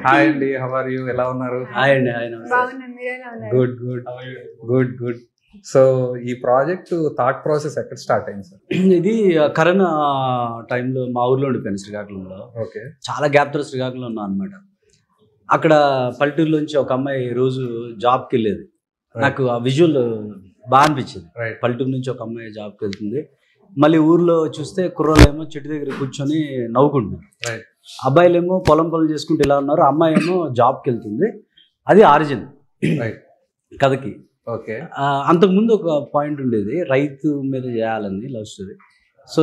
Hi అండి, how are you? ఎలా ఉన్నారు? హాయ్ అండి. Good good good good. So ఈ ప్రాజెక్ట్ థాట్ ప్రాసెస్ ఎక్కడ స్టార్ట్ అయింది సార్? ఇది కరోనా టైంలో మా ఊర్లో ఉండిపోయాను, శ్రీకాకుళంలో. ఓకే. చాలా గ్యాప్తో శ్రీకాకుళంలో ఉన్నా అనమాట. అక్కడ పల్లెటూరులోంచి ఒక అమ్మాయి రోజు జాబ్కి వెళ్ళేది. నాకు ఆ విజువల్ బాగా అనిపించింది. పల్లెటూరు నుంచి ఒక అమ్మాయి జాబ్కి వెళ్తుంది, మళ్ళీ ఊర్లో చూస్తే కుర్రోళ్ళు ఏమో చెట్టు దగ్గర కూర్చొని నవ్వుకుంటున్నారు, అబ్బాయిలేమో పొలం పనులు చేసుకుంటూ ఇలా ఉన్నారు, అమ్మాయి ఏమో జాబ్కి వెళ్తుంది. అది ఆరిజిన్ కథకి. ఓకే. అంతకుముందు ఒక పాయింట్ ఉండేది, రైతు మీద చేయాలని లవ్ స్టోరీ. సో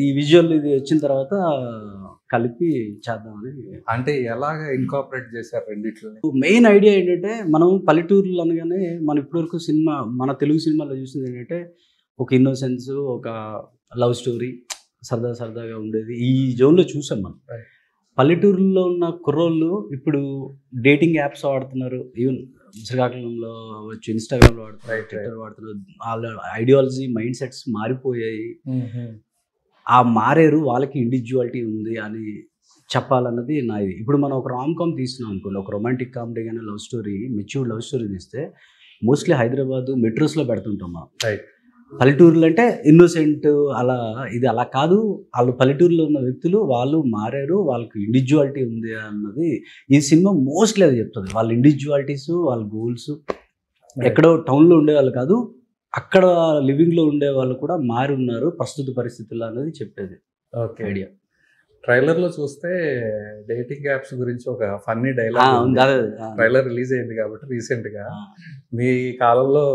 ఈ విజువల్ ఇది వచ్చిన తర్వాత కలిపి చేద్దామని. అంటే ఎలాగ ఇన్కార్పొరేట్ చేశారు రెండిట్లని? మెయిన్ ఐడియా ఏంటంటే, మనం పల్లెటూరులు అనగానే మనం ఇప్పటివరకు సినిమా, మన తెలుగు సినిమాలో చూసింది ఏంటంటే ఒక ఇన్నోసెన్స్, ఒక లవ్ స్టోరీ, సరదాగా ఉండేది. ఈ జోన్లో చూసాం మనం. పల్లెటూరులో ఉన్న కుర్రోళ్ళు ఇప్పుడు డేటింగ్ యాప్స్ వాడుతున్నారు, ఈవెన్ శ్రీకాకుళంలో వచ్చి ఇన్స్టాగ్రామ్లో వాడుతున్నారు, ట్విట్టర్ వాడుతున్నారు. వాళ్ళ ఐడియాలజీ, మైండ్ సెట్స్ మారిపోయాయి. ఆ మారేరు, వాళ్ళకి ఇండివిజువాలిటీ ఉంది అని చెప్పాలన్నది నా ఇది. ఇప్పుడు మనం ఒక రామ్ కామ్ తీస్తున్నాం అనుకోండి, ఒక రొమాంటిక్ కామెడీ కానీ love story, matured love story తీస్తే మోస్ట్లీ హైదరాబాద్ మెట్రోస్లో పెడుతుంటాం మనం. పల్లెటూరులో అంటే ఇన్నోసెంట్, అలా ఇది అలా కాదు. వాళ్ళు పల్లెటూరులో ఉన్న వ్యక్తులు వాళ్ళు మారారు, వాళ్ళకి ఇండివిజువాలిటీ ఉంది అన్నది ఈ సినిమా మోస్ట్లీ అది చెప్తుంది. వాళ్ళ ఇండివిజువాలిటీస్, వాళ్ళ గోల్స్. ఎక్కడో టౌన్లో ఉండేవాళ్ళు కాదు, అక్కడ లివింగ్లో ఉండే వాళ్ళు కూడా మారి ఉన్నారు ప్రస్తుత పరిస్థితుల్లో అనేది చెప్పేది. ఓకే. ఐడియా. ట్రైలర్లో చూస్తే డేటింగ్ యాప్స్ గురించి ఒక ఫన్నీ డైలాగ్, ట్రైలర్ రిలీజ్ అయింది కాబట్టి రీసెంట్ గా, మీ కాలంలో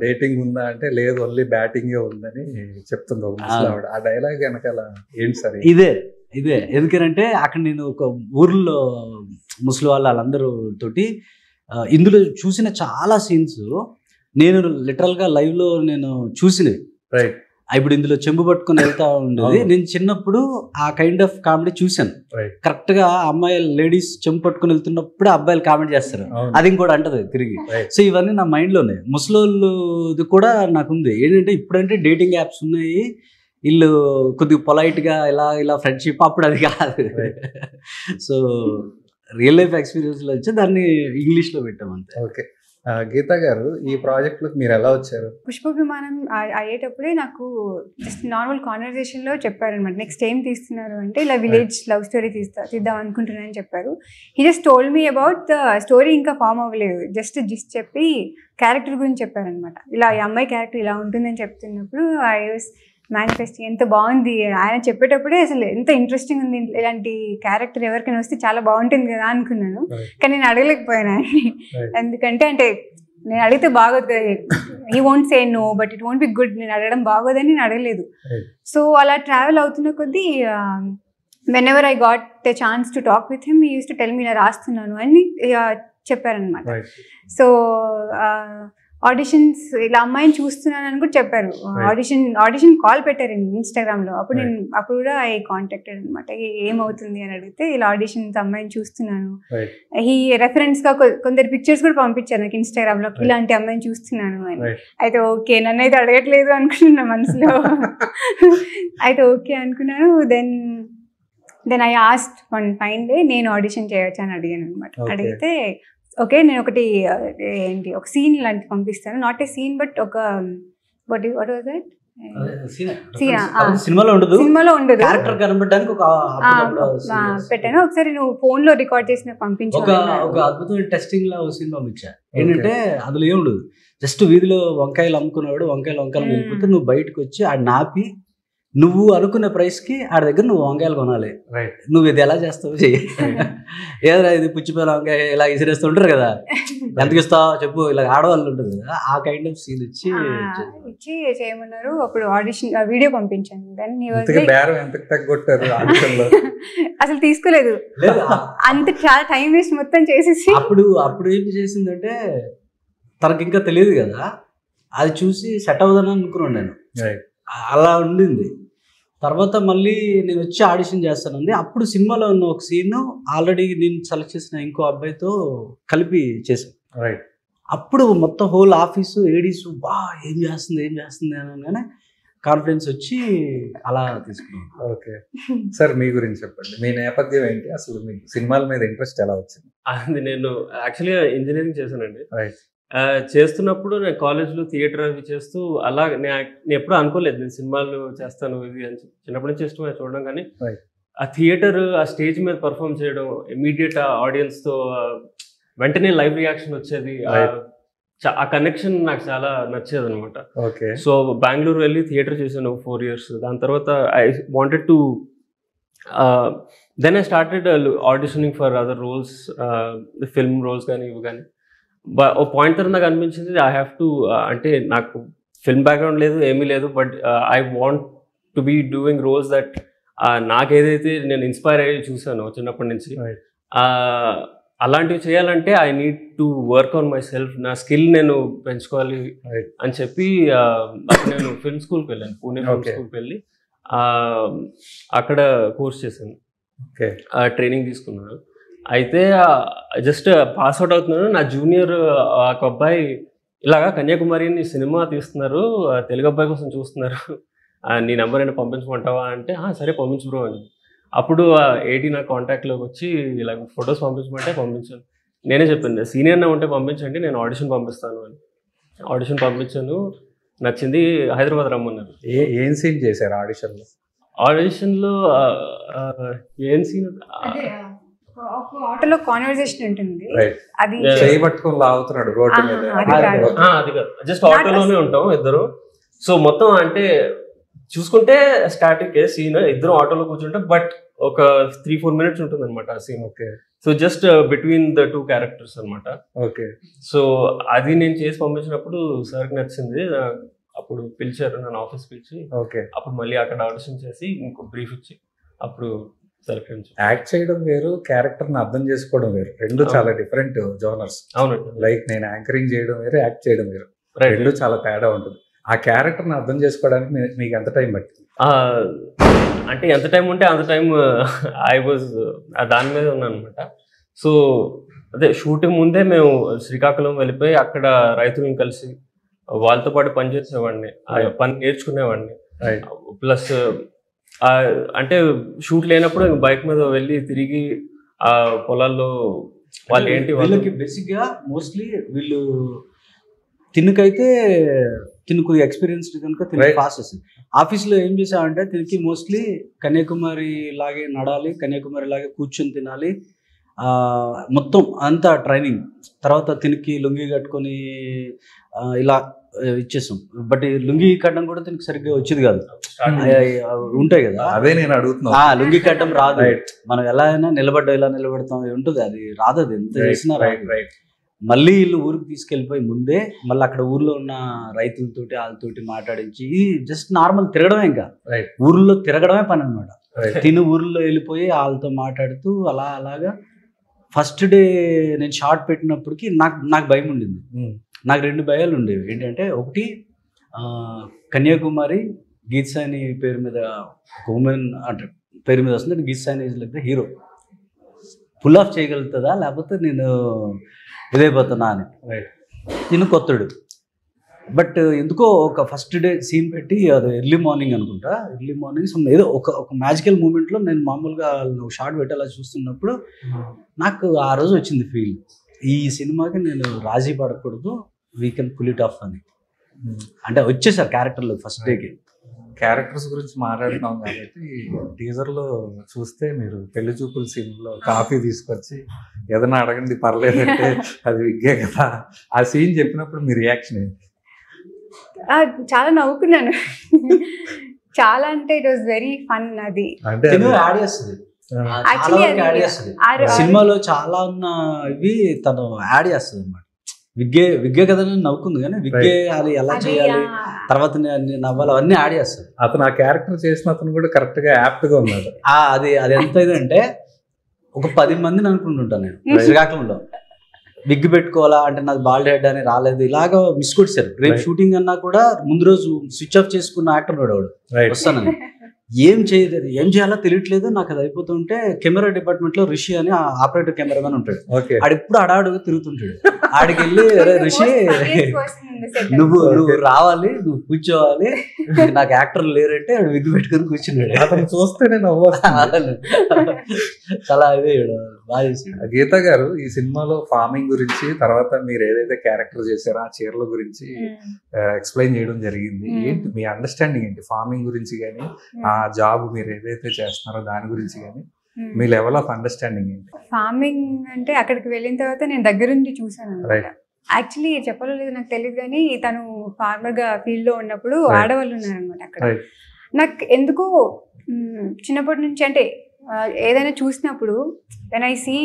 డేటింగ్ ఉందా అంటే లేదు, ఓన్లీ బ్యాటింగే ఉందని చెప్తుంది ఒక ముసలావిడ. ఆ డైలాగ్ వెనకాల ఏంటి సార్? ఇదే ఎందుకంటే అక్కడ నేను ఒక ఊర్లో ముసలి వాళ్ళందరూ తోటి ఇందులో చూసిన చాలా సీన్స్ నేను లిటరల్గా లైవ్లో నేను చూసినవి. రైట్. ఇప్పుడు ఇందులో చెంబు పట్టుకుని వెళ్తా ఉండేది. నేను చిన్నప్పుడు ఆ కైండ్ ఆఫ్ కామెడీ చూశాను. కరెక్ట్ గా అమ్మాయి లేడీస్ చెంబు పట్టుకుని వెళ్తున్నప్పుడు అబ్బాయిలు కామెడీ చేస్తారు, అది ఇంకోటి అంటది తిరిగి. సో ఇవన్నీ నా మైండ్ లోనే. ముసలోళ్ళది కూడా నాకుంది. ఏంటంటే ఇప్పుడంటే డేటింగ్ యాప్స్ ఉన్నాయి, వీళ్ళు కొద్దిగా పొలైట్ గా ఇలా ఫ్రెండ్షిప్, అప్పుడు అది కాదు. సో రియల్ లైఫ్ ఎక్స్పీరియన్స్ లో వచ్చి దాన్ని ఇంగ్లీష్ లో పెట్టాం అంతే. ఓకే. గీతా గారు, ఈ ప్రాజెక్ట్ లోకి మీరు ఎలా వచ్చారు? పుష్ప విమానం అయ్యేటప్పుడే నాకు జస్ట్ నార్మల్ కాన్వర్జేషన్లో చెప్పారనమాట, నెక్స్ట్ ఏం తీస్తున్నారు అంటే ఇలా విలేజ్ లవ్ స్టోరీ తీద్దాం అనుకుంటున్నానని చెప్పారు. He just told me about the story, ఇంకా ఫామ్ అవ్వలేదు, జస్ట్ చెప్పి క్యారెక్టర్ గురించి చెప్పారనమాట. ఇలా ఈ అమ్మాయి క్యారెక్టర్ ఇలా ఉంటుందని చెప్తున్నప్పుడు ఐ వాస్ మేనిఫెస్టింగ్. ఎంత బాగుంది ఆయన చెప్పేటప్పుడే, అసలు ఎంత ఇంట్రెస్టింగ్ ఉంది, ఇలాంటి క్యారెక్టర్ ఎవరికైనా వస్తే చాలా బాగుంటుంది కదా అనుకున్నాను. కానీ నేను అడగలేకపోయాను ఆయన్ని, ఎందుకంటే నేను అడిగితే బాగోదు కదా, he won't say no but it won't be good, నేను అడగడం బాగోదని నేను అడగలేదు. సో అలా ట్రావెల్ అవుతున్న కొద్దీ when ever I got a chance to talk with him, he use to tell me ఇలా రాస్తున్నాను అని చెప్పారనమాట. సో ఆడిషన్స్ ఇలా అమ్మాయిని చూస్తున్నాను అని కూడా చెప్పారు. ఆడిషన్ కాల్ పెట్టారు ఇన్స్టాగ్రామ్లో. అప్పుడు కూడా ఐ కాంటాక్టెడ్ అనమాట, ఏమవుతుంది అని అడిగితే ఇలా ఆడిషన్స్ అమ్మాయిని చూస్తున్నాను, ఈ రెఫరెన్స్గా కొందరు పిక్చర్స్ కూడా పంపించారు నాకు ఇన్స్టాగ్రామ్లో, ఇలాంటి అమ్మాయిని చూస్తున్నాను అని. అయితే ఓకే, నన్ను అయితే అడగట్లేదు అనుకున్నా మనసులో. అయితే ఓకే అనుకున్నాను. Then I asked one fine day, నేను ఆడిషన్ చేయొచ్చు అని అడిగాను అనమాట. అడిగితే ఓకే, నేను ఒకటి సీన్ లాంటి పంపిస్తాను, నాట్ ఏ సీన్ బట్ ఒక సినిమాలో ఉండదు, పెట్టాను. ఒకసారి నువ్వు ఫోన్ లో రికార్డ్ చేసిన పంపించు. ఒక అద్భుతమైన టెస్టింగ్ లా సీన్ పంపించా. ఏంటంటే అందులో ఏముండదు, జస్ట్ వీధిలో వంకాయలు అమ్ముకునేవాడు వంకాయలు వెళ్ళిపోతే నువ్వు బయటకు వచ్చి ఆడ నాపి, నువ్వు అనుకునే ప్రైస్ కి ఆడ దగ్గర నువ్వు వంకాయలు కొనాలి. నువ్వు ఇది ఎలా చేస్తావు చెయ్యి, ఏదైనా ఇది పుచ్చిపోయిన వంకాయ ఇలా ఇసిరేస్తూ ఉంటారు కదా, ఎంతకి ఇస్తావు చెప్పు, ఇలా ఆడవాళ్ళు ఉంటుంది కదా, ఆ కైండ్ ఆఫ్ సీన్ ఇచ్చి చేయమన్నారు. అప్పుడు ఆడిషన్ వీడియో పంపించాను. అసలు తీసుకోలేదు, అంత చాలా టైం వేస్ట్ మొత్తం చేసేసి. అప్పుడు ఏం చేసిందంటే, తనకి ఇంకా తెలియదు కదా, అది చూసి సెట్ అవ్వదని అనుకున్నాను నేను. అలా ఉండింది. తర్వాత మళ్ళీ నేను వచ్చి ఆడిషన్ చేస్తానండి. అప్పుడు సినిమాలో ఉన్న ఒక సీన్ ఆల్రెడీ నేను సెలెక్ట్ చేసిన ఇంకో అబ్బాయితో కలిపి చేశాను. అప్పుడు మొత్తం హోల్ ఆఫీసు ఏడీసు ఏం చేస్తుంది అనగానే కాన్ఫిడెన్స్ వచ్చి అలా తీసుకున్నాను. ఓకే సార్, మీ గురించి చెప్పండి. మీ నేపథ్యం ఏంటి, అసలు మీకు సినిమాల మీద ఇంట్రెస్ట్ ఎలా వచ్చింది? అది నేను యాక్చువల్గా ఇంజనీరింగ్ చేశానండి. రైట్. చేస్తున్నప్పుడు నేను కాలేజ్లో థియేటర్ అవి చేస్తూ అలా నేను ఎప్పుడూ అనుకోలేదు నేను సినిమాలు చేస్తాను ఇది అని. చిన్నప్పటి నుంచి ఇష్టమే చూడడం, కానీ ఆ థియేటర్ ఆ స్టేజ్ మీద పర్ఫామ్ చేయడం, ఇమీడియట్ ఆడియన్స్తో వెంటనే లైవ్ రియాక్షన్ వచ్చేది, ఆ కనెక్షన్ నాకు చాలా నచ్చేది అనమాట. ఓకే. సో బెంగళూరు వెళ్ళి థియేటర్ చేశాను 4 years. దాని తర్వాత I wanted to then I started auditioning for other roles, film roles కానీ ఇవి కానీ. ఓ పాయింట్ తర్వాత నాకు అనిపించింది ఐ హ్యావ్ టు, అంటే నాకు ఫిల్మ్ బ్యాక్గ్రౌండ్ లేదు ఏమీ లేదు, but I want to be doing roles that నాకు ఏదైతే నేను ఇన్స్పైర్ అయ్యి చూసాను చిన్నప్పటి నుంచి, అలాంటివి చేయాలంటే I need to work on my self, నా స్కిల్ నేను పెంచుకోవాలి అని చెప్పి నేను ఫిల్మ్ స్కూల్కి వెళ్ళాను, పూణే ఫిల్మ్ స్కూల్కి వెళ్ళి అక్కడ కోర్స్ చేశాను, ట్రైనింగ్ తీసుకున్నాను. అయితే జస్ట్ పాస్ అవుట్ అవుతున్నాను, నా జూనియర్ ఒక అబ్బాయి ఇలాగా కన్యాకుమారిని సినిమా తీస్తున్నారు, తెలుగు అబ్బాయి కోసం చూస్తున్నారు, నీ నెంబర్ అయినా పంపించమంటావా అంటే సరే పంపించు బ్రో అని. అప్పుడు 80 నా కాంటాక్ట్లోకి వచ్చి ఇలా ఫొటోస్ పంపించమంటే పంపించాను. నేనే చెప్పాను సీనియర్నే ఉంటే పంపించండి, నేను ఆడిషన్ పంపిస్తాను అని. ఆడిషన్ పంపించాను, నచ్చింది, హైదరాబాద్ రమ్మన్నారు. ఏం సీన్ చేశారు ఆడిషన్లో? ఆడిషన్లో ఏం సీన్, ఆటోలో కాన్వర్సేషన్ ఉంటుంది, అది చేయబట్టుకొని లాగుతున్నాడు రోడ్డు మీద, అది కాదు, జస్ట్ ఆటోలోనే ఉంటాం ఇద్దరు. సో మొత్తం అంటే చూసుకుంటే స్టాటిక్ సీన్, ఇద్దరు ఆటోలో కూర్చుంటే, బట్ ఒక 3-4 minutes ఉంటుంది అనమాట ఆ scene. Okay. So just between the 2 characters అనమాట. ఓకే. సో అది నేను చేసి పంపించినప్పుడు సార్కి నచ్చింది, అప్పుడు పిలిచారు నన్ను ఆఫీస్ పిలిచి. ఓకే. అప్పుడు మళ్ళీ అక్కడ ఆడిషన్ చేసి ఇంకో బ్రీఫ్ ఇచ్చి అప్పుడు సెలెక్ట్. యాక్ట్ చేయడం వేరు, క్యారెక్టర్ని అర్థం చేసుకోవడం వేరు, రెండు చాలా డిఫరెంట్ జోనర్స్. అవునండి. లైక్ నేను యాంకరింగ్ చేయడం వేరు, యాక్ట్ చేయడం వేరు, రెండు చాలా తేడా ఉంటుంది. ఆ క్యారెక్టర్ని అర్థం చేసుకోవడానికి మీకు ఎంత టైం పట్టింది? అంటే ఎంత టైం ఉంటే అంత టైం ఐ వాజ్ దాని మీద ఉన్నాను అనమాట. సో అదే షూటింగ్ ముందే మేము శ్రీకాకుళం వెళ్ళిపోయి అక్కడ రైతులను కలిసి వాళ్ళతో పాటు పనిచేసేవాడిని, పని నేర్చుకునేవాడిని. ప్లస్ అంటే షూట్ లేనప్పుడు బైక్ మీద వెళ్ళి తిరిగి ఆ పొలాల్లో వాళ్ళు ఏంటి వాళ్ళకి బేసిక్గా మోస్ట్లీ వీళ్ళు తినకైతే తినకు ఎక్స్పీరియన్స్డ్ కనుక తినకు ఫాస్ట్ వస్తుంది. ఆఫీస్లో ఏం చేసామంటే తినకి మోస్ట్లీ కన్యాకుమారి లాగే నడాలి, కన్యాకుమారి లాగే కూర్చొని తినాలి, మొత్తం అంతా ట్రైనింగ్. తర్వాత తినకి లుంగి కట్టుకొని ఇలా ఇచ్చేసాం. బట్ ఈ లుంగి కట్టడం కూడా తినకి సరిగ్గా వచ్చేది కాదు, ఉంటాయి కదా, అదే నేను అడుగుతున్నా. లుంగి కట్టడం రాదు, మనం ఎలా అయినా ఇలా నిలబెడతాం ఉంటుంది, అది రాదు, అది ఎంత చేసినా రాదు. మళ్ళీ వీళ్ళు ఊరికి తీసుకెళ్ళిపోయి ముందే మళ్ళీ అక్కడ ఊర్లో ఉన్న రైతులతోటి వాళ్ళతోటి మాట్లాడించి జస్ట్ నార్మల్ తిరగడమే, ఇంకా ఊర్లో తిరగడమే పని అనమాట. తిని ఊర్లో వెళ్ళిపోయి వాళ్ళతో మాట్లాడుతూ అలాగా ఫస్ట్ డే నేను షార్ట్ పెట్టినప్పటికీ నాకు భయం ఉండింది. నాకు 2 భయాలు ఉండేవి. ఏంటంటే ఒకటి కన్యాకుమారి గీత్ సాయిని పేరు మీద ఒక ఉమెన్ అంటే పేరు మీద వస్తుంది, గీత్ సాయిని is like the hero, pull off చేయగలుగుతుందా లేకపోతే నేను ఇదైపోతున్నా అని. నేను కొత్తడు, బట్ ఎందుకో ఒక ఫస్ట్ డే సీన్ పెట్టి అది ఎర్లీ మార్నింగ్ అనుకుంటా, ఎర్లీ మార్నింగ్ ఏదో ఒక మ్యాజికల్ మూమెంట్లో నేను మామూలుగా షార్ట్ పెట్టి అలా చూస్తున్నప్పుడు నాకు ఆ రోజు వచ్చింది ఫీల్, ఈ సినిమాకి నేను రాజీ పడకూడదు, we can pull it off అని. అంటే వచ్చేసారు క్యారెక్టర్లు ఫస్ట్ డేకి. క్యారెక్టర్స్ గురించి మాట్లాడుతున్నాం కాబట్టి టీజర్లో చూస్తే మీరు పెళ్లి చూపుల సీన్లో కాఫీ తీసుకొచ్చి ఏదైనా అడగండి పర్లేదంటే అది విగ్గే కదా, ఆ సీన్ చెప్పినప్పుడు మీ రియాక్షన్ ఏంటి? చాలా నవ్వుకున్నాను, చాలా అంటే ఇట్ వాస్ వెరీ ఫన్. అది అంటే యాడ్ చేస్తుంది సినిమాలో, చాలా ఉన్న ఇవి తను యాడ్ చేస్తుంది అన్నమాట. విగ్గే కదా నవ్వుకుంది, కానీ విగ్గే అది ఎలా చేయాలి, తర్వాత నవ్వాలి, అవన్నీ యాడ్ చేస్తాడు. అతను ఆ క్యారెక్టర్ చేసిన అతను కూడా కరెక్ట్ గా యాప్ట్ గా ఉన్నాడు. అది ఎంత ఇదంటే ఒక 10 మందిని అనుకుంటుంటాను నేను శ్రీకాకుళంలో. విగ్ పెట్టుకోవాలా అంటే నాది బాల్డ్ హెడ్ అని రాలేదు, ఇలాగా మిస్ కొట్టారు. రేపు షూటింగ్ అన్నా కూడా ముందు రోజు స్విచ్ ఆఫ్ చేసుకున్న యాక్టర్ వాడు వస్తానని. ఏం చేయాలో తెలియట్లేదు నాకు. అది అయిపోతుంటే కెమెరా డిపార్ట్మెంట్ లో రిషి అని ఆపరేటర్ కెమెరామెన్ ఉంటాడు. ఆడు ఎప్పుడు అడాడుగా తిరుగుతుంటాడు. ఆడికి వెళ్ళి రిషి నువ్వు రావాలి, నువ్వు కూర్చోవాలి, నాకు యాక్టర్ లేరంటే ఆడు విగ్గు పెట్టుకుని కూర్చున్నాడు. అతను చూస్తేనే చాలా అదే బాగా చేసాడు. గీత గారు ఈ సినిమాలో ఫార్మింగ్ గురించి, తర్వాత మీరు ఏదైతే క్యారెక్టర్ చేశారో ఆ చీరల గురించి ఎక్స్ప్లెయిన్ చేయడం జరిగింది. ఏంటి మీ అండర్స్టాండింగ్ ఏంటి ఫార్మింగ్ గురించి కానీ, ఆ జాబ్ మీరు ఏదైతే చేస్తున్నారో దాని గురించి కానీ మీ లెవెల్ ఆఫ్ అండర్స్టాండింగ్ ఏంటి? ఫార్మింగ్ అంటే అక్కడికి వెళ్ళిన తర్వాత నేను దగ్గరుండి చూసాను అనమాట. యాక్చువల్లీ చెప్పలో లేదు నాకు తెలియదు, కానీ తను ఫార్మర్ గా ఫీల్డ్ లో ఉన్నప్పుడు ఆడవాళ్ళు ఉన్నారనమాట అక్కడ. నాకు ఎందుకో చిన్నప్పటి నుంచి అంటే ఏదైనా చూసినప్పుడు వెన్ ఐ సీ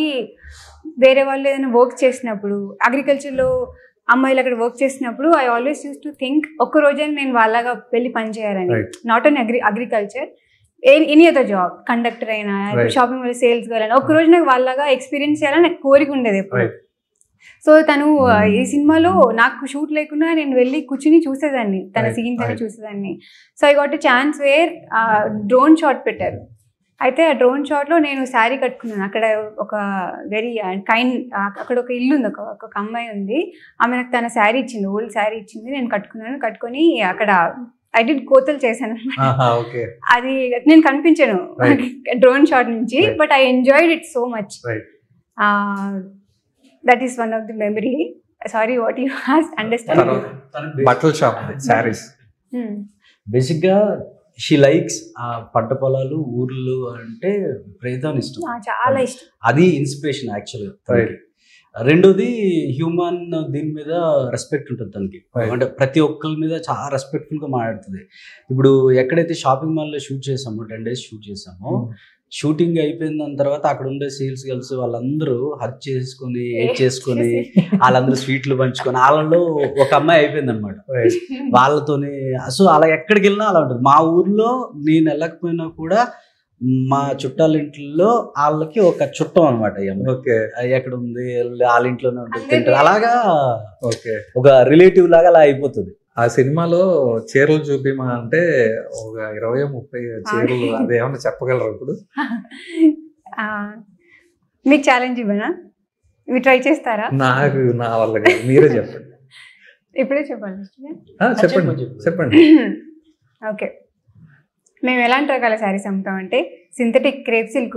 వేరే వాళ్ళు ఏదైనా వర్క్ చేసినప్పుడు, అగ్రికల్చర్లో అమ్మాయిలు అక్కడ వర్క్ చేసినప్పుడు I always use to think ఒక్క రోజైనా నేను వాళ్ళగా వెళ్ళి పని చేయాలని. Not own agriculture, any other job, conductor అయినా, షాపింగ్ మాల్ సేల్స్ గర్ల్ అయినా, ఒక్క రోజు నాకు వాళ్ళగా ఎక్స్పీరియన్స్ చేయాలని నాకు కోరిక ఉండేది ఎప్పుడు. సో తను ఈ సినిమాలో నాకు షూట్ లేకుండా నేను వెళ్ళి కూర్చుని చూసేదాన్ని, తన సీన్స్ అని చూసేదాన్ని. So I got a chance where drone shot పెట్టారు. అయితే ఆ డ్రోన్ షాట్లో నేను శారీ కట్టుకున్నాను. అక్కడ ఒక వెరీ కైండ్, అక్కడ ఒక ఇల్లు ఉంది, ఒక అమ్మాయి ఉంది, ఆమె నాకు తన శారీ ఇచ్చింది, ఓల్డ్ శారీ ఇచ్చింది. నేను కట్టుకొని అక్కడ ఐ డిడ్ కోతలు చేశాను. అది నేను కనిపించాను డ్రోన్ షాట్ నుంచి, but I enjoyed it so much. That is one of the memory. Sorry, what you understand? బట్టల షాప్, శారీస్. బేసిక్గా షీ లైక్స్ ఆ పంట పొలాలు, ఊర్లు అంటే ప్రేతాన్ని ఇష్టం, చాలా ఇష్టం. అది ఇన్స్పిరేషన్ యాక్చువల్గా. రెండోది హ్యూమన్ దీని మీద రెస్పెక్ట్ ఉంటుంది తనకి. అంటే ప్రతి ఒక్కరి మీద చాలా రెస్పెక్ట్ఫుల్గా మాట్లాడుతుంది. ఇప్పుడు ఎక్కడైతే షాపింగ్ మాల్లో షూట్ చేసామో, 10 days షూట్ చేసామో, షూటింగ్ అయిపోయిన దాని తర్వాత అక్కడ ఉండే సేల్స్ గర్ల్స్ వాళ్ళందరూ హగ్ చేసుకొని, ఏడ్ చేసుకొని, వాళ్ళందరూ స్వీట్లు పంచుకొని, వాళ్ళలో ఒక అమ్మాయి అయిపోయింది అనమాట వాళ్ళతోని. సో అలా ఎక్కడికి వెళ్ళినా అలా ఉంటుంది. మా ఊర్లో నేను వెళ్ళకపోయినా కూడా మా చుట్టాల ఇంట్లో వాళ్ళకి ఒక చుట్టం అనమాట. ఎక్కడ ఉంది వాళ్ళ ఇంట్లోనే ఉంటుంది, తింటారు, అలాగా ఒక రిలేటివ్ లాగా అలా అయిపోతుంది. ఆ సినిమాలో చీరలు చూపిమా అంటే ఒక 20-30 చీరలు, అదేమన్నా చెప్పగలరా ఇప్పుడు? మీకు ఛాలెంజ్ ఇవ్వనా? మీరు ట్రై చేస్తారా? నాకు నా వల్ల కాదు, మీరే చెప్పండి. ఇప్పుడే చెప్పాలి? చెప్పండి. ఓకే, మేము ఎలాంటి రకాల శారీస్ అమ్ముతామంటే synthetic, crepe silk,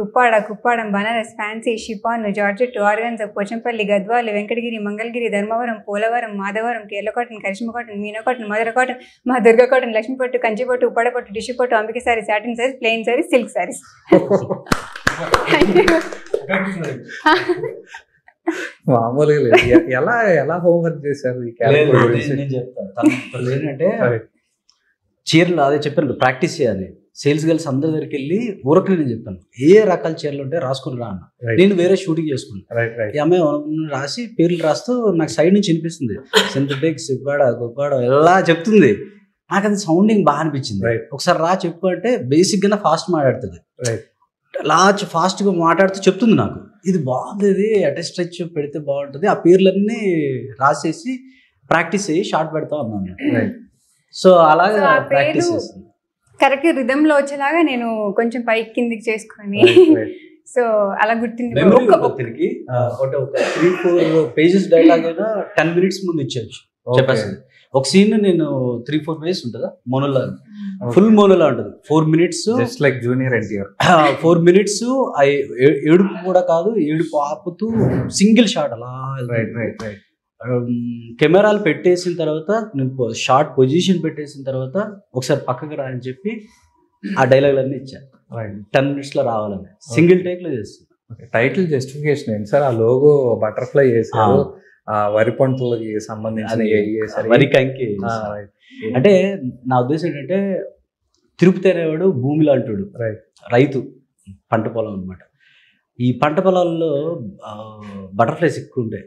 Kuppadam, Banaras, fancy, chiffon, georgette, organza, Pochampally, Gadwal, Venkatagiri, Mangalagiri, Dharmavaram, Polavaram, Madhavaram, Kerala cotton, Karishma cotton, Meena cotton, Madhura cotton, Maa Durga cotton, Lakshmi పట్టు, కంచి పట్టు, ఉప్పాడ పట్టు, డిషి పట్టు, Ambika sari, satin saris, plain saris, silk saris. మామూలుగా లేదు. ఎలా హోంవర్క్ చేశారు ఈ క్యారెక్టర్ గురించి? నేను చెప్తాను. ఏంటంటే చీరలు అదే చెప్పాను, ప్రాక్టీస్ చేయాలి. సేల్స్ గర్ల్స్ అందరి దగ్గరికి వెళ్ళి ఊరకి నేను చెప్పాను, ఏ రకాల చీరలు ఉంటే రాసుకుని రా అన్న. నేను వేరే షూటింగ్ చేసుకున్నాను. ఈ అమ్మాయి రాసి పేర్లు రాస్తూ నాకు సైడ్ నుంచి వినిపిస్తుంది, సింథటిక్, గుప్పాడ ఎలా చెప్తుంది. నాకు అది సౌండింగ్ బాగా అనిపించింది. ఒకసారి రా చెప్పు అంటే బేసిక్గా ఫాస్ట్ మాట్లాడుతుంది. అలా ఫాస్ట్గా మాట్లాడుతూ చెప్తుంది నాకు, ఇది బాగుంది, ఇది అటెస్ట్ స్ట్రెచ్ పెడితే బాగుంటుంది, ఆ పేర్లన్నీ రాసేసి ప్రాక్టీస్ అయ్యి షార్ట్ పెడతా ఉన్నాను. సో అలాగా ప్రాక్టీస్ చేస్తుంది. కరెక్ట్ రిథమ్ లో వచ్చేలాగా నేను కొంచెం పైకి కిందికి చేసుకొని, సో అలా గుర్తుంది. తిరిగి ఒక 3-4 pages డైలాగ్ అయినా 10 minutes ముందు ఇచ్చేయచ్చు చెప్పేస్తుంది. ఒక సీన్ నేను 3-4 pages ఉంటుందా మోనోలా, ఫుల్ మోనోలా ఉంటుంది. 4 minutes, like junior NTR. 4 minutes ఏడుపు కూడా కాదు, ఏడుపు ఆపుతూ సింగిల్ షాట్ అలా. కెమెరాలు పెట్టేసిన తర్వాత, నేను షార్ట్ పొజిషన్ పెట్టేసిన తర్వాత ఒకసారి పక్కకు రా అని చెప్పి ఆ డైలాగులన్నీ ఇచ్చాను. 10 minutes లో రావాలని సింగిల్ టేక్ లో చేస్తాను. టైటిల్ జస్టిఫికేషన్ ఏంటి సార్? ఆ లోగో బటర్ఫ్లై చేశారు, ఆ వరి పంటలకి సంబంధించి వరి కంకి. అంటే నా ఉద్దేశం ఏంటంటే తిరుపతి అనేవాడు భూమి లాంటాడు, రైతు, పంట పొలం అనమాట. ఈ పంట పొలాల్లో బటర్ఫ్లైస్ ఎక్కువ ఉంటాయి.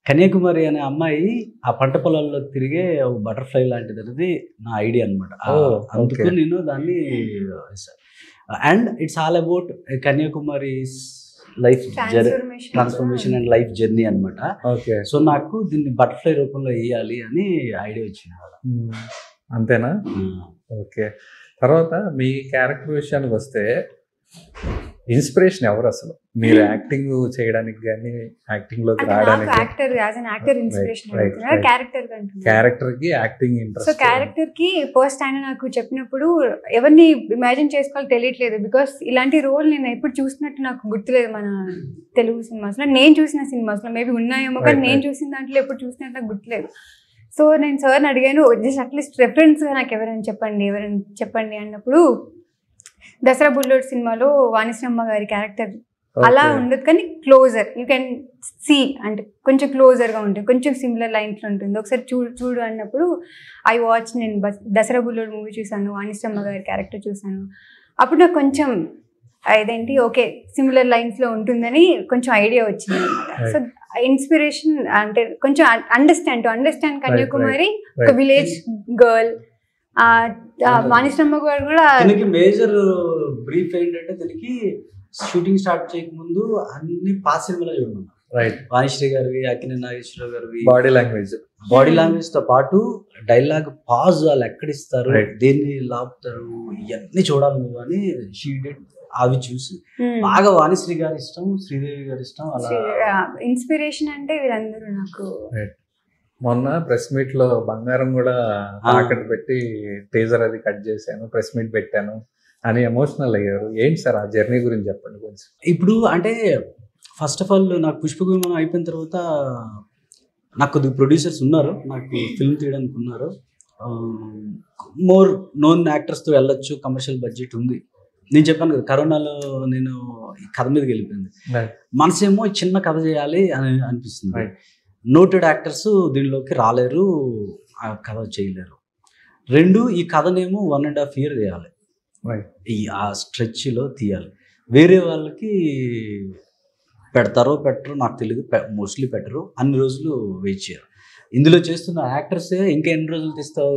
కన్యాకుమారి అనే అమ్మాయి ఆ పంట పొలాల్లో తిరిగే బటర్ఫ్లై లాంటిది అనేది నా ఐడియా అనమాట. అందుకు నేను దాన్ని, and it's all about Kanyakumari life transformation and life journey అనమాట. సో నాకు దీన్ని బటర్ఫ్లై రూపంలో వేయాలి అని ఐడియా వచ్చింది. అంతేనా? ఓకే. తర్వాత మీ క్యారెక్టర్ విషయానికి వస్తే ఇన్స్పిరేషన్ ఎవరు అసలు మీరు యాక్టింగ్ చేయడానికి కానీ యాక్టింగ్ లోకి రావడానికి? Actor as an actor inspiration character character కి యాక్టింగ్ సో ఇంట్రెస్ట్. క్యారెక్టర్ కి ఫస్ట్ ఆయన నాకు చెప్పినప్పుడు ఎవరిని ఇమాజిన్ చేసుకోవాలో తెలియట్లేదు, బికాస్ ఇలాంటి రోల్ నేను ఎప్పుడు చూసినట్టు నాకు గుర్తులేదు మన తెలుగు సినిమాస్ లో. నేను చూసిన సినిమాస్ లో మేబీ ఉన్నాయేమో, కానీ నేను చూసిన దాంట్లో ఎప్పుడు చూసినట్టు నాకు గుర్తులేదు. సో నేను సార్ని అడిగాను, జస్ట్ అట్లీస్ట్ రెఫరెన్స్ నాకు ఎవరైనా చెప్పండి అన్నప్పుడు దసరా బుల్లోడ్ సినిమాలో వాణిశ్రమ్మ గారి క్యారెక్టర్ అలా ఉండదు, కానీ క్లోజర్ యూ కెన్ సీ, అంటే కొంచెం క్లోజర్గా ఉంటుంది, కొంచెం సిమిలర్ లైన్స్లో ఉంటుంది. ఒకసారి చూడు అన్నప్పుడు నేను దసరా బుల్లోడ్ మూవీ చూసాను, వాణిశ్రమ్మ గారి క్యారెక్టర్ చూసాను. అప్పుడు నాకు కొంచెం ఇదేంటి ఓకే సిమిలర్ లైన్స్లో ఉంటుందని కొంచెం ఐడియా వచ్చింది అనమాట. సో ఇన్స్పిరేషన్ అంటే కొంచెం అండర్స్టాండ్ కన్యాకుమారి ఒక విలేజ్ గర్ల్. వాణిశ్రమ్మ గారు కూడా మేజర్ బ్రీఫ్ ఏంటంటే తనకి షూటింగ్ స్టార్ట్ చేయకముందు అన్ని పాత సినిమాలో చూడమన్నా. రైట్. వాణిశ్రీ గారివి, అక్కినేని నాగేశ్వరరావు గారివి బాడీ లాంగ్వేజ్ తో పాటు డైలాగ్ పాజ్ వాళ్ళు ఎక్కడిస్తారు, దేన్ని లాపుతారు, ఇవన్నీ చూడాలి నువ్వు అని షీ డిడ్. అవి చూసి బాగా వాణిశ్రీ గారి ఇష్టం, శ్రీదేవి గారి ఇష్టం. అలా ఇన్స్పిరేషన్ అంటే వీళ్ళందరూ నాకు. మొన్న ప్రెస్ మీట్ లో బంగారం కూడా తాకట్టు పెట్టి టీజర్ అది కట్ చేశాను, ప్రెస్ మీట్ పెట్టాను అని ఎమోషనల్ అయ్యారు. ఏంటి సార్ ఆ జర్నీ గురించి చెప్పండి కొంచెం. ఇప్పుడు అంటే ఫస్ట్ ఆఫ్ ఆల్ నాకు పుష్పక విమానం అయిపోయిన తర్వాత నాకు కొద్దిగా ప్రొడ్యూసర్స్ ఉన్నారు, నాకు ఫిల్మ్ తీయడానికి ఉన్నారు. మోర్ నోన్ యాక్టర్స్తో వెళ్ళొచ్చు, కమర్షియల్ బడ్జెట్ ఉంది. నేను చెప్పాను కదా కరోనాలో నేను ఈ కథ మీదకి వెళ్ళిపోయింది. మనసేమో చిన్న కథ చేయాలి అని అనిపిస్తుంది. నోటెడ్ యాక్టర్స్ దీనిలోకి రాలేరు, ఆ కథ చేయలేరు. రెండు, ఈ కథనేమో 1.5 year చేయాలి, ఆ స్ట్రెచ్లో తీయాలి. వేరే వాళ్ళకి పెడతారో పెట్టరో నాకు తెలియదు, మోస్ట్లీ పెట్టరు. అన్ని రోజులు వెయిట్ చేయరు. ఇందులో చేస్తున్న యాక్టర్సే ఇంకా ఎన్ని రోజులు తీస్తావు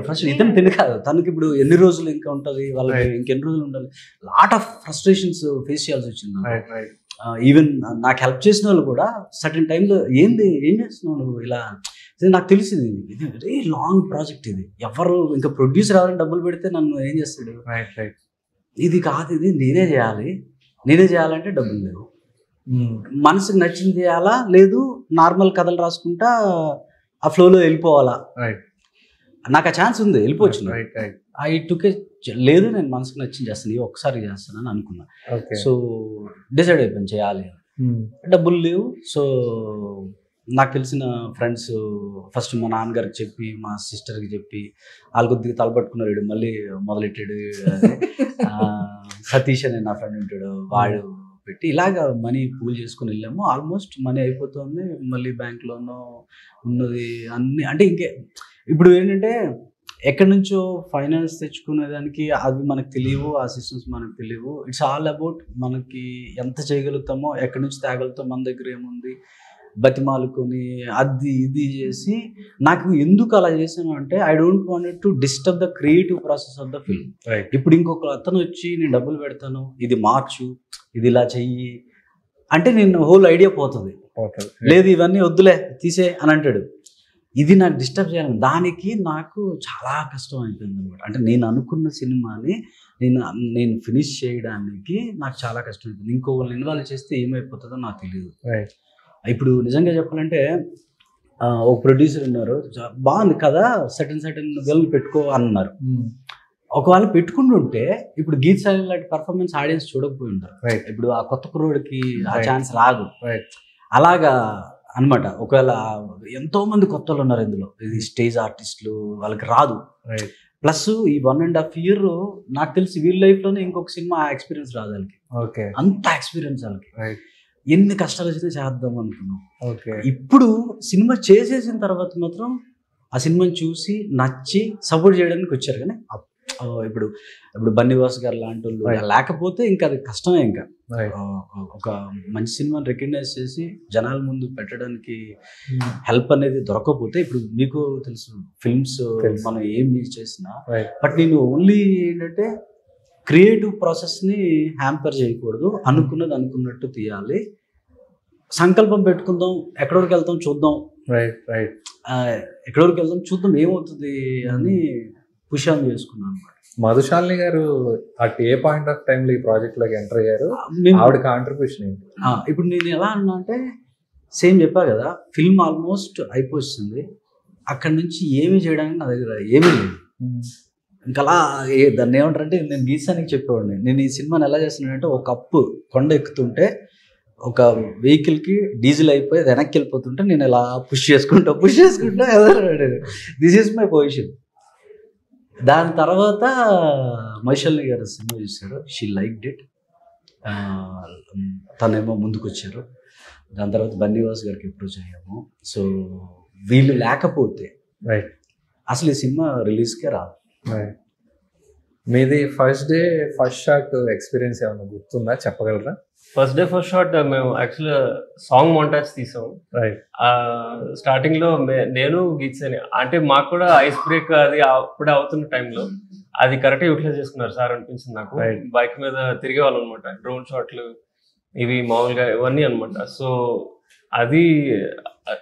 ఫస్ట్ ఇతను తెలియదు కాదు తనకి. ఇప్పుడు ఎన్ని రోజులు ఇంకా ఉంటుంది, వాళ్ళకి ఇంకెన్ని రోజులు ఉండాలి. లాట్ ఆఫ్ ఫ్రస్ట్రేషన్స్ ఫేస్ చేయాల్సి వచ్చింది. ఈవెన్ నాకు హెల్ప్ చేసిన వాళ్ళు కూడా సర్టన్ టైంలో ఏం చేస్తున్నావు నువ్వు ఇలా, నాకు తెలిసింది ఇది వెరీ లాంగ్ ప్రాజెక్ట్, ఇది ఎవరు ఇంకా ప్రొడ్యూసర్ ఎవరైనా డబ్బులు పెడితే నన్ను ఏం చేస్తాడు, ఇది కాదు, ఇది నేనే చేయాలంటే డబ్బులు లేవు. మనసుకు నచ్చింది చేయాలా, లేదు నార్మల్ కథలు రాసుకుంటా ఆ ఫ్లోలో వెళ్ళిపోవాలా. నాకు ఆ ఛాన్స్ ఉంది, వెళ్ళిపోవచ్చు. లేదు నేను మనసుకు నచ్చింది చేస్తాను, ఒకసారి చేస్తానని అనుకున్నా. సో డిసైడ్ అయిపోయాను చేయాలి. డబ్బులు లేవు. సో నాకు తెలిసిన ఫ్రెండ్స్ ఫస్ట్ మా నాన్నగారికి చెప్పి, మా సిస్టర్కి చెప్పి, వాళ్ళు కొద్దిగా తలపట్టుకున్నారు. వీడు మళ్ళీ మొదలెట్టాడు. సతీష్ అనే నా ఫ్రెండ్ ఉంటాడు, వాడు పెట్టి ఇలాగ మనీ పూల్ చేసుకుని వెళ్ళాము. ఆల్మోస్ట్ మనీ అయిపోతుంది. మళ్ళీ బ్యాంక్లోనో ఉన్నది అన్ని అంటే ఇంకే. ఇప్పుడు ఏంటంటే ఎక్కడి నుంచో ఫైనాన్స్ తెచ్చుకునేదానికి అవి మనకు తెలియవు, ఆ సిస్టమ్స్ మనకు తెలియవు. ఇట్స్ ఆల్ అబౌట్ మనకి ఎంత చేయగలుగుతామో, ఎక్కడి నుంచి తేగలుగుతాం, మన దగ్గర ఏముంది, బతిమాలుకొని అది ఇది చేసి. నాకు ఎందుకు అలా చేశాను అంటే I don't want to disturb the creative process of the film. ఇప్పుడు ఇంకొక అతను వచ్చి నేను డబ్బులు పెడతాను, ఇది మార్చు, ఇది ఇలా చెయ్యి అంటే నేను హోల్ ఐడియా పోతుంది. లేదు ఇవన్నీ వద్దులే తీసే అని అంటాడు. ఇది నాకు డిస్టర్బ్ చేయాలి. దానికి నాకు చాలా కష్టం అయిపోయింది అనమాట. అంటే నేను అనుకున్న సినిమాని నేను ఫినిష్ చేయడానికి నాకు చాలా కష్టం అయిపోయింది. ఇంకొకరిని ఇన్వాల్వ్ చేస్తే ఏమైపోతుందో నాకు తెలియదు. ఇప్పుడు నిజంగా చెప్పాలంటే ఒక ప్రొడ్యూసర్ ఉన్నారు, బాగుంది కదా, సటన్ గర్ల్ పెట్టుకో అన్నారు. ఒకవేళ పెట్టుకుంటుంటే ఇప్పుడు గీత్ సాయి లాంటి పర్ఫార్మెన్స్ ఆడియన్స్ చూడకపోయి ఉంటారు. ఇప్పుడు ఆ కొత్త కుర్రోడికి ఆ ఛాన్స్ రాదు. అలాగా అనమాట. ఒకవేళ ఎంతో మంది కొత్త వాళ్ళు ఉన్నారు ఇందులో, ఇది స్టేజ్ ఆర్టిస్టులు, వాళ్ళకి రాదు. ప్లస్ ఈ 1.5 year నాకు తెలిసి వీళ్ళ లైఫ్లోనే ఇంకొక సినిమా ఎక్స్పీరియన్స్ రాదు వాళ్ళకి. అంత ఎక్స్పీరియన్స్ వాళ్ళకి. ఎన్ని కష్టాలు వచ్చినా చేద్దాం అనుకున్నాం. ఇప్పుడు సినిమా చేసేసిన తర్వాత మాత్రం ఆ సినిమాని చూసి నచ్చి సపోర్ట్ చేయడానికి వచ్చారు. కానీ ఇప్పుడు బన్నీవాస్ గారు లాంటి వాళ్ళు లేకపోతే ఇంకా అది కష్టమే. ఇంకా ఒక మంచి సినిమాని రికగ్నైజ్ చేసి జనాల ముందు పెట్టడానికి హెల్ప్ అనేది దొరకకపోతే, ఇప్పుడు మీకు తెలుసు ఫిల్మ్స్ మనం ఏం చేసినా, బట్ నేను ఓన్లీ ఏంటంటే క్రియేటివ్ ప్రాసెస్ని హ్యాంపర్ చేయకూడదు. అనుకున్నది అనుకున్నట్టు తీయాలి. సంకల్పం పెట్టుకుందాం, ఎక్కడికి వెళ్తాం చూద్దాం, ఎక్కడికి వెళ్తాం చూద్దాం ఏమవుతుంది అని పుష్ ఆన్ చేసుకున్నాను అనమాట. మధుశాలిని గారు అట్ ఏ పాయింట్ ఆఫ్ టైంలో ఈ ప్రాజెక్ట్ లోకి ఎంటర్ అయ్యారు, ఆవిడ కాంట్రిబ్యూషన్ ఏంటి? ఇప్పుడు నేను ఎలా అన్నా అంటే సేమ్ చెప్పా కదా, ఫిల్మ్ ఆల్మోస్ట్ అయిపోతుంది, అక్కడి నుంచి ఏమి చేయడానికి నా దగ్గర ఏమీ లేదు. ఇంకా అలా దాన్ని ఏమంటారంటే నేను గీసానికి చెప్పేవాడిని. నేను ఈ సినిమాని ఎలా చేస్తున్నానంటే, ఒక అప్పు కొండ ఎక్కుతుంటే ఒక వెహికల్కి డీజిల్ అయిపోయి వెనక్కి వెళ్ళిపోతుంటే నేను ఇలా పుష్ చేసుకుంటా దిస్ ఈజ్ మై పొజిషన్. దాని తర్వాత మైషల్ని గారు సినిమా చూశారు, షీ లైక్డ్ ఇట్, తనేమో ముందుకు వచ్చారు. దాని తర్వాత బన్నీవాస్ గారికి అప్రోచ్ అయ్యాము. సో వీళ్ళు లేకపోతే అసలు ఈ సినిమా రిలీజ్కే రాదు. మీది first day first shot experience ఏమైనా గుర్తుందా, చెప్పగలరా? ఫస్ట్ డే ఫస్ట్ షాట్ మేము యాక్చువల్గా సాంగ్ మోంటాజ్ తీసాము. స్టార్టింగ్ లో నేను గీసాను, అంటే మాకు కూడా ఐస్ బ్రేక్ అది అప్పుడే అవుతున్న టైంలో అది కరెక్ట్గా యూటిలైజ్ చేసుకున్నారు సార్ అనిపించింది నాకు. బైక్ మీద తిరిగే వాళ్ళు అనమాట, డ్రోన్ షాట్లు ఇవి మామూలుగా ఇవన్నీ అనమాట. సో అది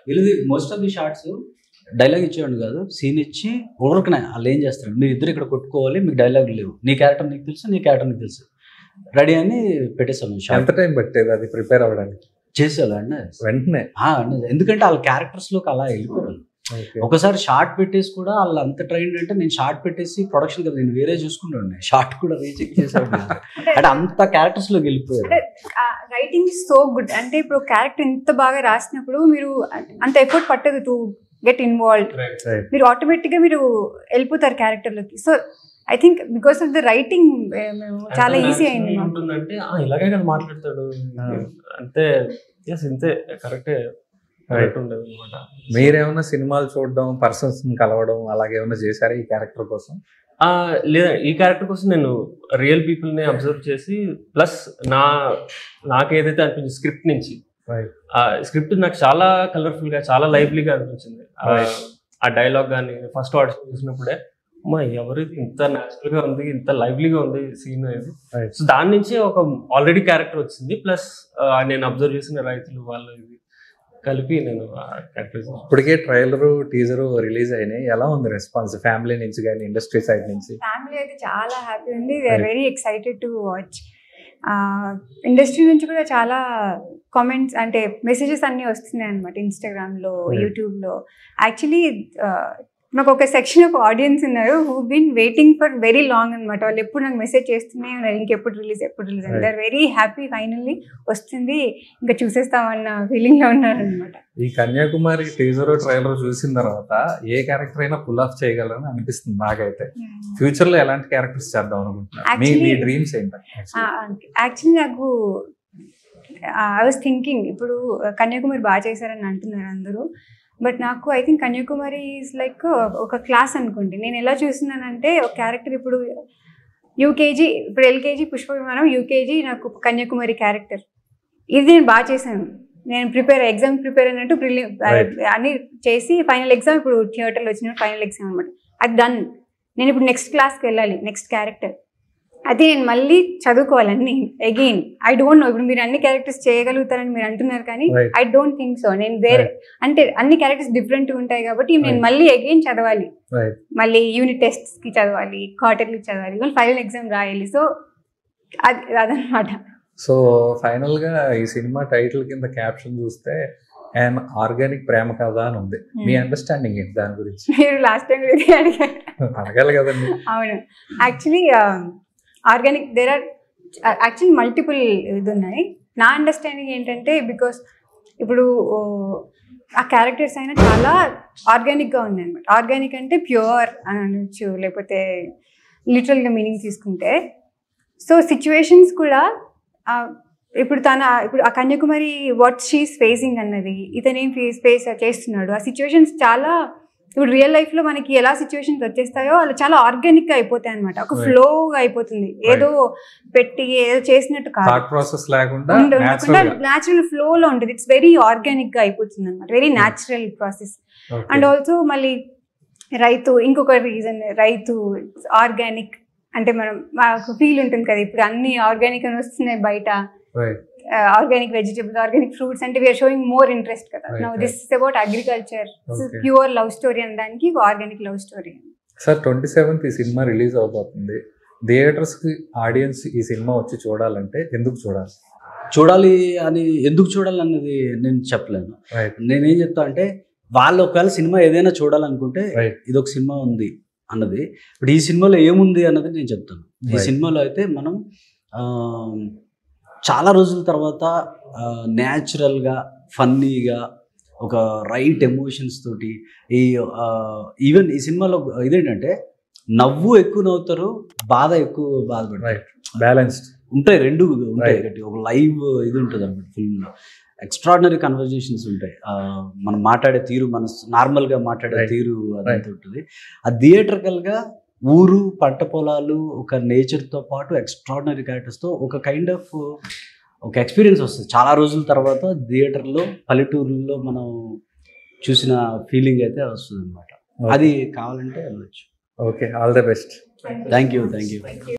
వీళ్ళది most of the shorts dialogue ఇచ్చేవాడు కాదు, సీన్ ఇచ్చి ఊరకనే వాళ్ళు ఏం చేస్తారు, మీరు ఇద్దరు ఇక్కడ కొట్టుకోవాలి, మీకు డైలాగ్ లేవు, నీ క్యారెక్టర్ నీకు తెలుసు, నీ క్యారెక్టర్ నీకు తెలుసు, రెడీ అని పెట్టేసాను. ఎంత టైం పట్టేది అది ప్రిపేర్ అవ్వడానికి? చేసేవాళ్ళు అండి వెంటనే, ఎందుకంటే వాళ్ళ క్యారెక్టర్స్లోకి అలా వెళ్ళిపోయారు. ఒకసారి షార్ట్ పెట్టేసి కూడా వాళ్ళు అంత ట్రైన్ అంటే, నేను షార్ట్ పెట్టేసి ప్రొడక్షన్ కదా నేను వేరే చూసుకుంటాను, షార్ట్ కూడా రీచెక్ చేసేవాడు అంటే అంత క్యారెక్టర్స్లోకి వెళ్ళిపోయారు. Writing is so good. అంటే ఇప్పుడు క్యారెక్టర్ ఇంత బాగా రాసినప్పుడు మీరు అంత ఎఫర్ట్ పట్టదు టు గెట్ ఇన్వాల్వ్డ్, మీరు ఆటోమేటిక్గా మీరు వెళ్ళిపోతారు క్యారెక్టర్లోకి. So I think because of the writing చాలా ఈజీ అయింది. ఉంటుందంటే ఇలాగే కదా మాట్లాడతాడు అంతే, ఇంతే కరెక్టే ఉండదు అనమాట. మీరేమన్నా సినిమాలు చూడడం, పర్సన్స్ కలవడం అలాగేమన్నా చేశారా ఈ క్యారెక్టర్ కోసం? లేదా ఈ క్యారెక్టర్ కోసం నేను రియల్ పీపుల్ని అబ్జర్వ్ చేసి, ప్లస్ నాకు ఏదైతే అనిపించింది స్క్రిప్ట్ నుంచి, స్క్రిప్ట్ నాకు చాలా కలర్ఫుల్ గా చాలా లైవ్లీగా అనిపించింది. ఆ డైలాగ్ కానీ ఫస్ట్ ఆడిషన్ చూసినప్పుడే ఎవరిది ఇంత న్యాచురల్ గా ఉంది, ఇంత లైవ్లీగా ఉంది సీన్ అనేది. సో దాని నుంచి ఒక ఆల్రెడీ క్యారెక్టర్ వచ్చింది, ప్లస్ నేను అబ్జర్వ్ చేసిన రైతులు వాళ్ళు ఇది కలిపి నేను ఇప్పటికే ట్రైలర్ టీజర్ రిలీజ్ అయినాయి, ఎలా ఉంది రెస్పాన్స్ ఫ్యామిలీ నుంచి కానీ ఇండస్ట్రీ సైడ్ నుంచి? ఫ్యామిలీ అయితే చాలా హ్యాపీ ఉంది, they are very excited to watch. Industry నుంచి కూడా చాలా కామెంట్స్ అంటే మెసేజెస్ అన్నీ వస్తున్నాయి అనమాట, ఇన్స్టాగ్రామ్లో, యూట్యూబ్లో. యాక్చువల్లీ నాకు ఒక సెక్షన్ ఆఫ్ ఆడియన్స్ ఉన్నారు who been waiting for very long అనమాట. వాళ్ళు ఎప్పుడు నాకు మెసేజ్ చేస్తూనే ఉన్నారు, ఇంకెప్పుడు రిలీజ్ అని. They are very happy, finally వస్తుంది, ఇంకా చూసేస్తామన్న ఫీలింగ్లో ఉన్నారు అనమాట. ఈ కన్యాకుమారి టీజర్ ట్రైలర్ చూసిన తర్వాత ఏ క్యారెక్టర్ అయినా పుల్ ఆఫ్ చేయగలరని అనిపిస్తుంది నాకైతే. ఫ్యూచర్ లో ఎలాంటి క్యారెక్టర్స్ చేద్దాం అనుకుంటున్నారు, మీ డ్రీమ్స్ ఏంటి? యాక్చువల్లీ నాకు ఐ వాజ్ థింకింగ్, ఇప్పుడు కన్యాకుమారి బాగా చేశారని అంటున్నారు అందరూ, బట్ నాకు I think Kanyakumari is like ఒక క్లాస్ అనుకోండి. నేను ఎలా చూస్తున్నానంటే, ఒక క్యారెక్టర్ ఇప్పుడు యూకేజీ, ఇప్పుడు ఎల్కేజీ పుష్ప విమానం, యూకేజీ నాకు కన్యాకుమారి క్యారెక్టర్, ఇది నేను బాగా చేశాను. నేను ఎగ్జామ్ ప్రిపేర్ అయినట్టు అన్ని చేసి ఫైనల్ ఎగ్జామ్, ఇప్పుడు థియేటర్లో వచ్చిన ఫైనల్ ఎగ్జామ్ అనమాట, అది డన్. నేను ఇప్పుడు నెక్స్ట్ క్లాస్కి వెళ్ళాలి, నెక్స్ట్ క్యారెక్టర్, అది నేను మళ్ళీ చదువుకోవాలని అగైన్. ఐ డోంట్ నో, ఇప్పుడు మీరు అన్ని క్యారెక్టర్స్ చేయగలుగుతారని మీరు అంటున్నారు, కానీ ఐ డోంట్ థింక్ సో. నేను వేరే అంటే అన్ని క్యారెక్టర్స్ డిఫరెంట్గా ఉంటాయి కాబట్టి నేను మళ్ళీ అగైన్ చదవాలి, మళ్ళీ యూనిట్ టెస్ట్స్కి చదవాలి, క్వార్టర్లీ చదవాలి, మళ్ళీ ఫైనల్ ఎగ్జామ్ రాయాలి. సో అదనమాట. సో ఫైనల్ గా ఈ సినిమా టైటిల్ కింద క్యాప్షన్ చూస్తే అండ్ ఆర్గానిక్ ప్రేమ కథ అని ఉంది, మీ అండర్స్టాండింగ్ ఏంటి దాని గురించి? మీరు లాస్ట్ టైం అడగాలి కదండి. అవును, actually organic there are actually multiple ఇది ఉన్నాయి. నా అండర్స్టాండింగ్ ఏంటంటే, బికాస్ ఇప్పుడు ఆ క్యారెక్టర్స్ అయినా చాలా ఆర్గానిక్గా ఉన్నాయి అనమాట. ఆర్గానిక్ అంటే ప్యూర్ అని అనొచ్చు, లేకపోతే లిటరల్గా మీనింగ్ తీసుకుంటే. సో సిచ్యువేషన్స్ కూడా ఇప్పుడు ఆ కన్యాకుమారి వాట్ షీస్ ఫేసింగ్ అన్నది, ఇతనేం ఫేస్ చేస్తున్నాడు, ఆ సిచ్యువేషన్స్ చాలా ఇప్పుడు రియల్ లైఫ్లో మనకి ఎలా సిచ్యువేషన్స్ వచ్చేస్తాయో అలా చాలా ఆర్గానిక్గా అయిపోతాయి అనమాట. ఒక ఫ్లోగా అయిపోతుంది, ఏదో పెట్టి ఏదో చేసినట్టు కాదు, న్యాచురల్ ఫ్లోలో ఉంటుంది. ఇట్స్ వెరీ ఆర్గానిక్గా అయిపోతుంది అనమాట, very natural process. And also మళ్ళీ రైతు, ఇంకొక రీజన్, రైతు ఆర్గానిక్ అంటే మనం మాకు ఫీల్ ఉంటుంది కదా, ఇప్పుడు అన్ని ఆర్గానిక్ అని వస్తున్నాయి బయట, ఆర్గానిక్ వెజిటబుల్స్, ఆర్గానిక్ ఫ్రూట్స్ అంటే వీఆర్ షోయింగ్ మోర్ ఇంట్రెస్ట్ కదా. Now this is about agriculture, pure love story అనడానికి organic love story. Sir 27th ఈ సినిమా రిలీజ్ అవబోతుంది. థియేటర్స్కి ఆడియన్స్ ఈ సినిమా వచ్చి చూడాలంటే ఎందుకు చూడాలి? చూడాలి అని ఎందుకు చూడాలి అన్నది నేను చెప్పలేను. నేనేం చెప్తా అంటే వాళ్ళు ఒకవేళ సినిమా ఏదైనా చూడాలనుకుంటే ఇదొక సినిమా ఉంది అన్నది. ఇప్పుడు ఈ సినిమాలో ఏముంది అన్నది నేను చెప్తాను. ఈ సినిమాలో అయితే మనం చాలా రోజుల తర్వాత న్యాచురల్గా ఫన్నీగా ఒక రైట్ ఎమోషన్స్ తోటి ఈవెన్ ఈ సినిమాలో ఇదేంటంటే నవ్వు ఎక్కువ నవ్వుతారు, బాధ ఎక్కువ బాధపడతారు. బ్యాలెన్స్డ్ ఉంటాయి, రెండు ఉంటాయి. ఒక లైవ్ ఇది ఉంటుంది అన్నమాట ఫిల్మ్లో. ఎక్స్ట్రాడినరీ కన్వర్జేషన్స్ ఉంటాయి. మనం మాట్లాడే తీరు, మన నార్మల్గా మాట్లాడే తీరు అదంతా ఉంటుంది. ఆ థియేటర్కల్గా ఊరు, పంట పొలాలు, ఒక నేచర్తో పాటు ఎక్స్ట్రాడినరీ క్యారెక్టర్స్తో ఒక కైండ్ ఆఫ్ ఒక ఎక్స్పీరియన్స్ వస్తుంది. చాలా రోజుల తర్వాత థియేటర్లో, పల్లెటూరులో మనం చూసిన ఫీలింగ్ అయితే వస్తుంది అనమాట. అది కావాలంటే వెళ్ళొచ్చు. Okay, all the best. Thank you.